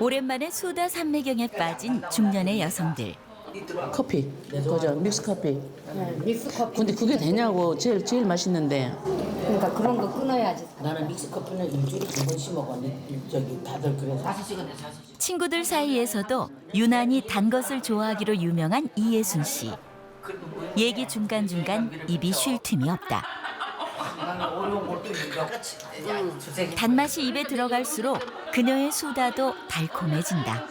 오랜만에 소다 산매경에 빠진 중년의 여성들. 커피, 그죠? 믹스 커피. 네, 믹스 커피. 근데 그게 되냐고 제일 맛있는데. 그러니까 그런 거 끊어야지. 나는 믹스 커피는 일주일에 한 번씩 먹어. 저기 다들 그래서. 5시간에 5시간. 친구들 사이에서도 유난히 단 것을 좋아하기로 유명한 이예순 씨. 얘기 중간중간 입이 쉴 틈이 없다. 단맛이 입에 들어갈수록 그녀의 수다도 달콤해진다.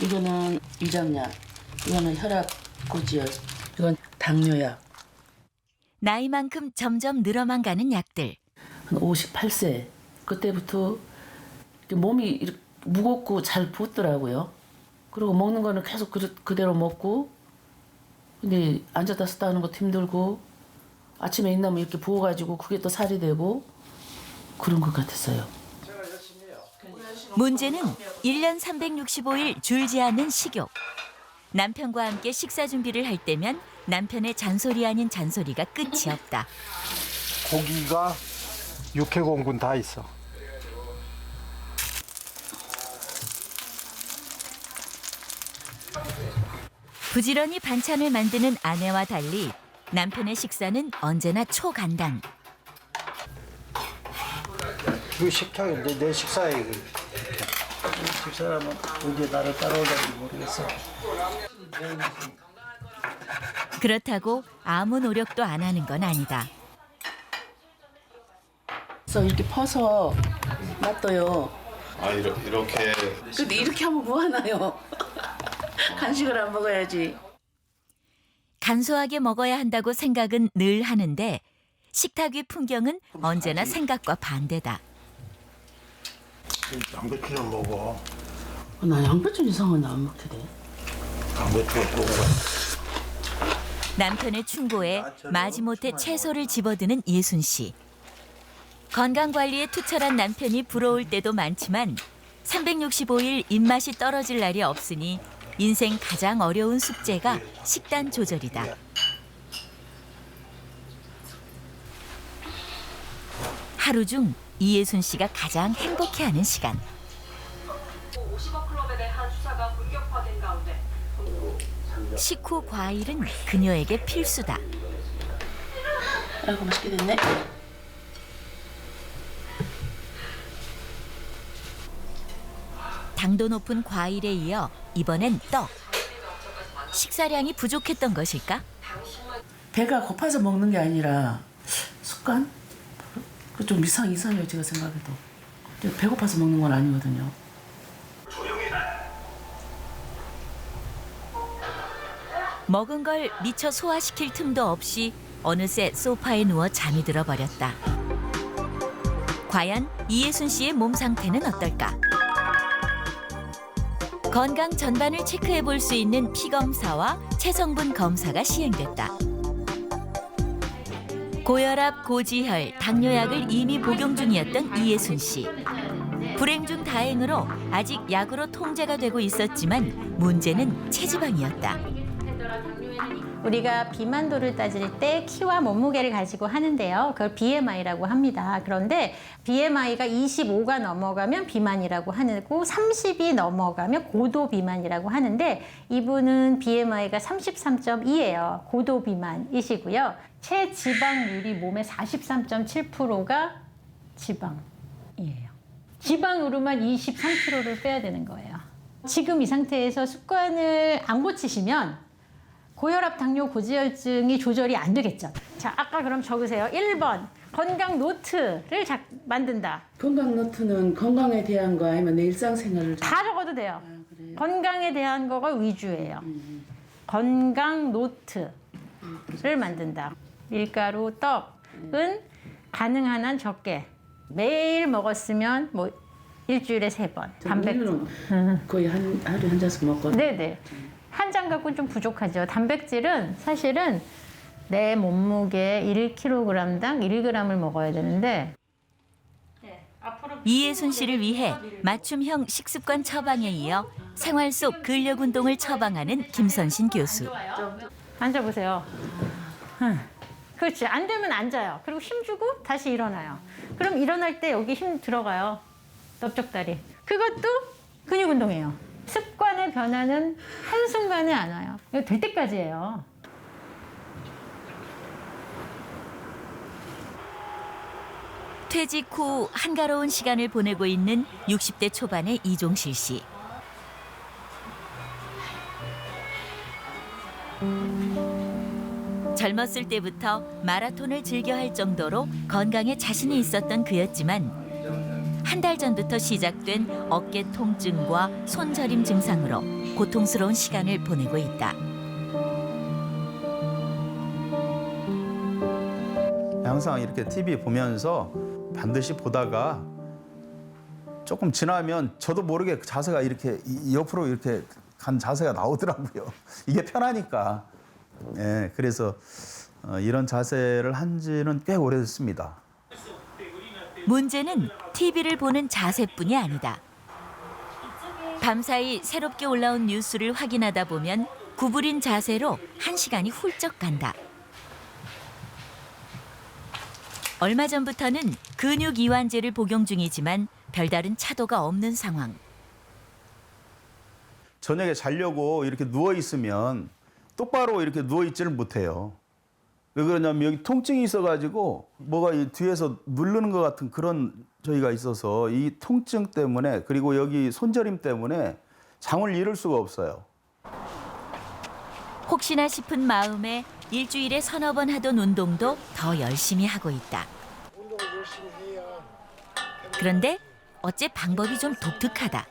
이거는 위장약, 이거는 혈압 고지혈, 이건 당뇨약. 나이만큼 점점 늘어만 가는 약들. 한 58세 그때부터 몸이 이렇게 무겁고 잘 붓더라고요. 그리고 먹는 거는 계속 그대로 먹고, 근데 앉았다 섰다 하는 것도 힘들고, 아침에 있나면 이렇게 부어가지고 그게 또 살이 되고 그런 것 같았어요. 문제는 1년 365일 줄지 않는 식욕. 남편과 함께 식사 준비를 할 때면 남편의 잔소리 아닌 잔소리가 끝이 없다. 고기가 육해공군 다 있어. 부지런히 반찬을 만드는 아내와 달리 남편의 식사는 언제나 초간단. 그 식탁이 내 식사에 식사라면 언제 나를 따라올지 모르겠어. 그렇다고 아무 노력도 안 하는 건 아니다. 그래서 이렇게 퍼서 놔둬요. 아 이렇게 근데 이렇게 하면 뭐 하나요? 간식을 안 먹어야지. 간소하게 먹어야 한다고 생각은 늘 하는데 식탁 위 풍경은 언제나 생각과 반대다. 양배추 좀 먹어. 나 양배추 이상은 안 먹게 돼. 양배추가 좋은 남편의 충고에 마지못해 채소를 집어드는 예순 씨. 건강관리에 투철한 남편이 부러울 때도 많지만 365일 입맛이 떨어질 날이 없으니 인생 가장 어려운 숙제가 식단 조절이다. 하루 중 이예순 씨가 가장 행복해하는 시간. 50억 클럽에 대한 수사가 본격화된 가운데 식후 과일은 그녀에게 필수다. 아이고 맛있게 됐네. 당도 높은 과일에 이어 이번엔 떡. 식사량이 부족했던 것일까? 배가 고파서 먹는 게 아니라 습관? 그 좀 이상해요 제가 생각해도. 배고파서 먹는 건 아니거든요. 먹은 걸 미처 소화시킬 틈도 없이 어느새 소파에 누워 잠이 들어버렸다. 과연 이예순 씨의 몸 상태는 어떨까? 건강 전반을 체크해 볼 수 있는 피검사와 체성분 검사가 시행됐다. 고혈압, 고지혈, 당뇨약을 이미 복용 중이었던 이예순 씨. 불행 중 다행으로 아직 약으로 통제가 되고 있었지만 문제는 체지방이었다. 우리가 비만도를 따질 때 키와 몸무게를 가지고 하는데요. 그걸 BMI라고 합니다. 그런데 BMI가 25가 넘어가면 비만이라고 하고 30이 넘어가면 고도 비만이라고 하는데 이분은 BMI가 33.2예요. 고도 비만이시고요. 체지방률이 몸의 43.7%가 지방이에요. 지방으로만 23kg를 빼야 되는 거예요. 지금 이 상태에서 습관을 안 고치시면 고혈압, 당뇨, 고지혈증이 조절이 안 되겠죠. 자, 아까 그럼 적으세요. 1번, 건강 노트를 만든다. 건강 노트는 건강에 대한 거 아니면 내 일상생활을 다 적어도 돼요. 그래요? 건강에 대한 거가 위주예요. 건강 노트를 만든다. 밀가루, 떡은 가능한 한 적게. 매일 먹었으면 뭐 일주일에 3번. 단백질. 거의 하루에 한 잔씩 먹거든요. 네네. 한 잔 갖고는 좀 부족하죠. 단백질은 사실은 내 몸무게 1kg당 1g을 먹어야 되는데 이예순 씨를 위해 맞춤형 식습관 처방에 이어 생활 속 근력 운동을 처방하는 김선신 교수. 앉아보세요. 그렇지. 안 되면 앉아요. 그리고 힘주고 다시 일어나요. 그럼 일어날 때 여기 힘 들어가요. 넓적다리. 그것도 근육 운동이에요. 습관의 변화는 한순간에 안 와요. 이거 될 때까지예요. 퇴직 후 한가로운 시간을 보내고 있는 60대 초반의 이종실 씨. 젊었을 때부터 마라톤을 즐겨 할 정도로 건강에 자신이 있었던 그였지만 한 달 전부터 시작된 어깨 통증과 손저림 증상으로 고통스러운 시간을 보내고 있다. 항상 이렇게 TV 보면서 반드시 보다가 조금 지나면 저도 모르게 자세가 이렇게 옆으로 이렇게 간 자세가 나오더라고요. 이게 편하니까. 예, 그래서 이런 자세를 한 지는 꽤 오래됐습니다. 문제는 TV를 보는 자세뿐이 아니다. 밤사이 새롭게 올라온 뉴스를 확인하다 보면 구부린 자세로 1시간이 훌쩍 간다. 얼마 전부터는 근육 이완제를 복용 중이지만 별다른 차도가 없는 상황. 저녁에 자려고 이렇게 누워 있으면 똑바로 이렇게 누워 있지를 못해요. 왜 그러냐면 여기 통증이 있어가지고 뭐가 이 뒤에서 누르는 것 같은 그런 저희가 있어서 이 통증 때문에 그리고 여기 손저림 때문에 잠을 이룰 수가 없어요. 혹시나 싶은 마음에 일주일에 서너 번 하던 운동도 더 열심히 하고 있다. 그런데 어째 방법이 좀 독특하다.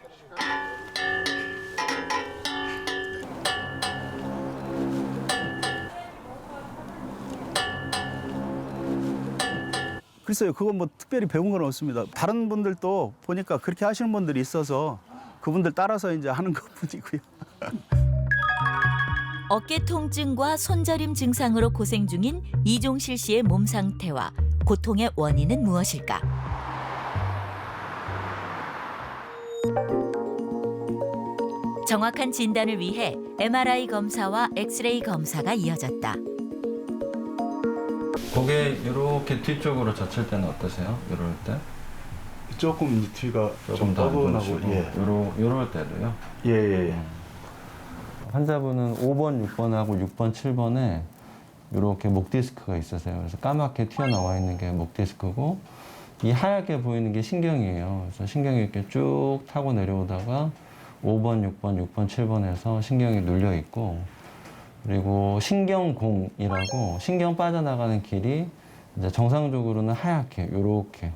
글쎄요, 그건 뭐 특별히 배운 건 없습니다. 다른 분들도 보니까 그렇게 하시는 분들이 있어서 그분들 따라서 이제 하는 것뿐이고요. 어깨 통증과 손저림 증상으로 고생 중인 이종실 씨의 몸 상태와 고통의 원인은 무엇일까? 정확한 진단을 위해 MRI 검사와 엑스레이 검사가 이어졌다. 고개 이렇게 뒤쪽으로 젖힐 때는 어떠세요? 이럴 때? 조금 뒤가 조금 더 뻐근하고 이럴 때도요? 예. 환자분은 5번, 6번하고 6번, 7번에 이렇게 목 디스크가 있으세요. 그래서 까맣게 튀어나와 있는 게 목 디스크고 이 하얗게 보이는 게 신경이에요. 그래서 신경이 이렇게 쭉 타고 내려오다가 5번, 6번, 6번, 7번에서 신경이 눌려 있고 그리고 신경공이라고 신경 빠져나가는 길이 이제 정상적으로는 하얗게 이렇게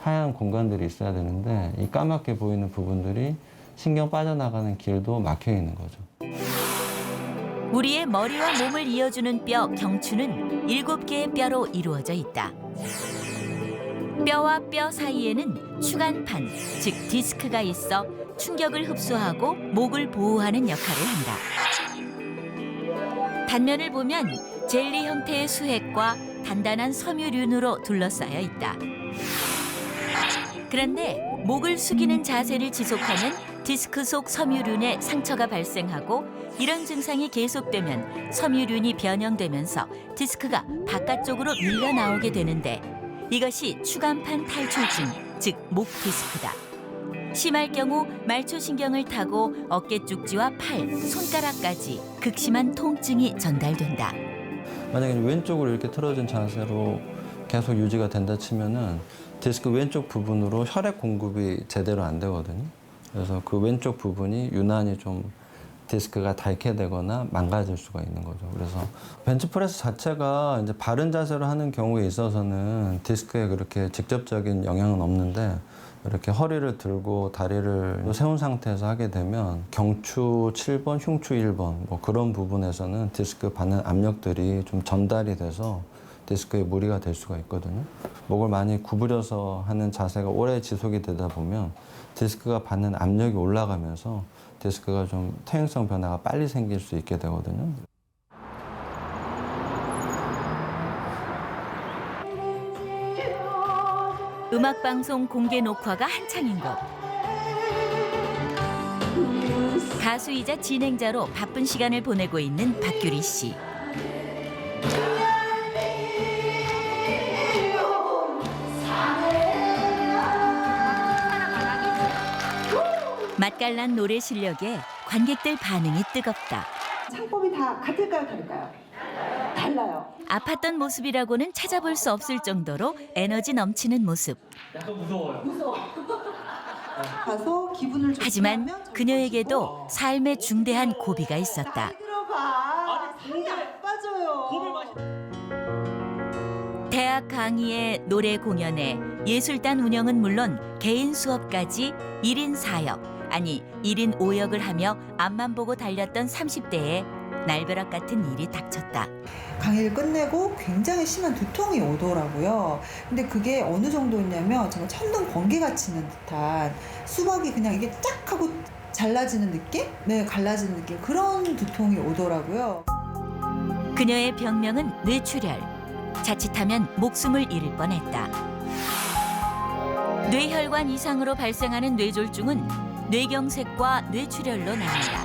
하얀 공간들이 있어야 되는데 이 까맣게 보이는 부분들이 신경 빠져나가는 길도 막혀 있는 거죠. 우리의 머리와 몸을 이어주는 뼈 경추는 7개의 뼈로 이루어져 있다. 뼈와 뼈 사이에는 추간판, 즉 디스크가 있어 충격을 흡수하고 목을 보호하는 역할을 한다. 단면을 보면 젤리 형태의 수액과 단단한 섬유륜으로 둘러싸여 있다. 그런데 목을 숙이는 자세를 지속하면 디스크 속 섬유륜에 상처가 발생하고 이런 증상이 계속되면 섬유륜이 변형되면서 디스크가 바깥쪽으로 밀려 나오게 되는데 이것이 추간판 탈출증, 즉 목 디스크다. 심할 경우 말초신경을 타고 어깨 쪽지와 팔, 손가락까지 극심한 통증이 전달된다. 만약에 왼쪽으로 이렇게 틀어진 자세로 계속 유지가 된다 치면은 디스크 왼쪽 부분으로 혈액 공급이 제대로 안 되거든요. 그래서 그 왼쪽 부분이 유난히 좀 디스크가 닳게 되거나 망가질 수가 있는 거죠. 그래서 벤치프레스 자체가 이제 바른 자세로 하는 경우에 있어서는 디스크에 그렇게 직접적인 영향은 없는데 이렇게 허리를 들고 다리를 세운 상태에서 하게 되면 경추 7번, 흉추 1번 뭐 그런 부분에서는 디스크 받는 압력들이 좀 전달이 돼서 디스크에 무리가 될 수가 있거든요. 목을 많이 구부려서 하는 자세가 오래 지속이 되다 보면 디스크가 받는 압력이 올라가면서 디스크가 좀 퇴행성 변화가 빨리 생길 수 있게 되거든요. 음악방송 공개 녹화가 한창인 곳. 가수이자 진행자로 바쁜 시간을 보내고 있는 박규리 씨. 맛깔난 노래 실력에 관객들 반응이 뜨겁다. 창법이 다 같을까요, 다를까요? 달라요. 아팠던 모습이라고는 찾아볼 수 없을 정도로 에너지 넘치는 모습. 가서 기분을 좋게 하지만 하면 그녀에게도 삶의 중대한 고비가 있었다. 들어봐. 살이 안 빠져요. 대학 강의에 노래 공연에 예술단 운영은 물론 개인 수업까지 1인 4역, 아니 1인 5역을 하며 앞만 보고 달렸던 30대에 날벼락 같은 일이 닥쳤다. 강의를 끝내고 굉장히 심한 두통이 오더라고요. 근데 그게 어느 정도였냐면 정말 천둥 번개가 치는 듯한 수박이 그냥 이게 쫙 하고 잘라지는 느낌? 네, 갈라지는 느낌. 그런 두통이 오더라고요. 그녀의 병명은 뇌출혈. 자칫하면 목숨을 잃을 뻔했다. 뇌혈관 이상으로 발생하는 뇌졸중은 뇌경색과 뇌출혈로 나뉜다.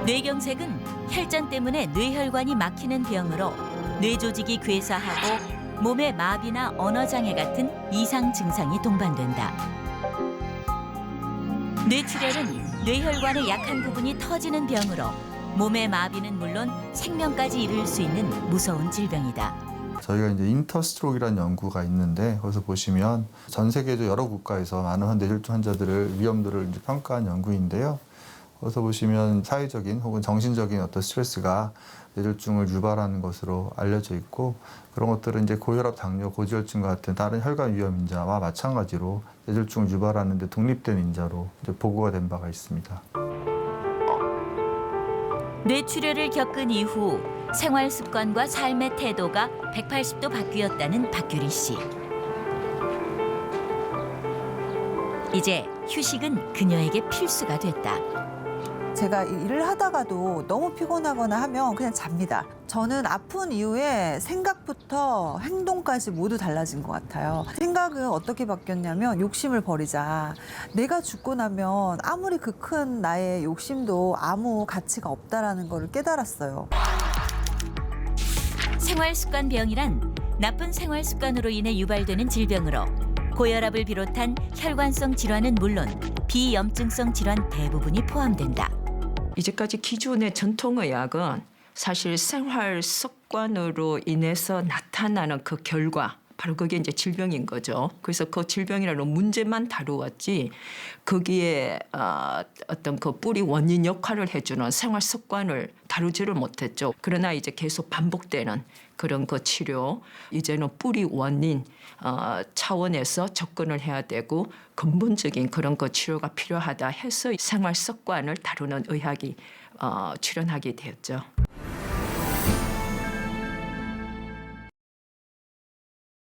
뇌경색은 혈전 때문에 뇌혈관이 막히는 병으로 뇌조직이 괴사하고 몸의 마비나 언어장애 같은 이상 증상이 동반된다. 뇌출혈은 뇌혈관의 약한 부분이 터지는 병으로 몸의 마비는 물론 생명까지 이를 수 있는 무서운 질병이다. 저희가 이제 인터스트로크라는 연구가 있는데 거기서 보시면 전 세계적 여러 국가에서 많은 뇌졸중 환자들을 위험도를 이제 평가한 연구인데요. 거기서 보시면 사회적인 혹은 정신적인 어떤 스트레스가 뇌졸중을 유발하는 것으로 알려져 있고 그런 것들은 이제 고혈압, 당뇨, 고지혈증과 같은 다른 혈관 위험 인자와 마찬가지로 뇌졸중을 유발하는 데 독립된 인자로 이제 보고가 된 바가 있습니다. 뇌출혈을 겪은 이후 생활 습관과 삶의 태도가 180도 바뀌었다는 박규리 씨. 이제 휴식은 그녀에게 필수가 됐다. 제가 일을 하다가도 너무 피곤하거나 하면 그냥 잡니다. 저는 아픈 이후에 생각부터 행동까지 모두 달라진 것 같아요. 생각은 어떻게 바뀌었냐면 욕심을 버리자. 내가 죽고 나면 아무리 그 큰 나의 욕심도 아무 가치가 없다라는 걸 깨달았어요. 생활습관병이란 나쁜 생활습관으로 인해 유발되는 질병으로 고혈압을 비롯한 혈관성 질환은 물론 비염증성 질환 대부분이 포함된다. 이제까지 기존의 전통의학은 사실 생활 습관으로 인해서 나타나는 그 결과, 바로 그게 이제 질병인 거죠. 그래서 그 질병이라는 문제만 다루었지 거기에 어떤 그 뿌리 원인 역할을 해주는 생활 습관을 다루지를 못했죠. 그러나 이제 계속 반복되는 그런 그 치료, 이제는 뿌리 원인 차원에서 접근을 해야 되고 근본적인 그런 그 치료가 필요하다 해서 생활 습관을 다루는 의학이 출현하게 되었죠.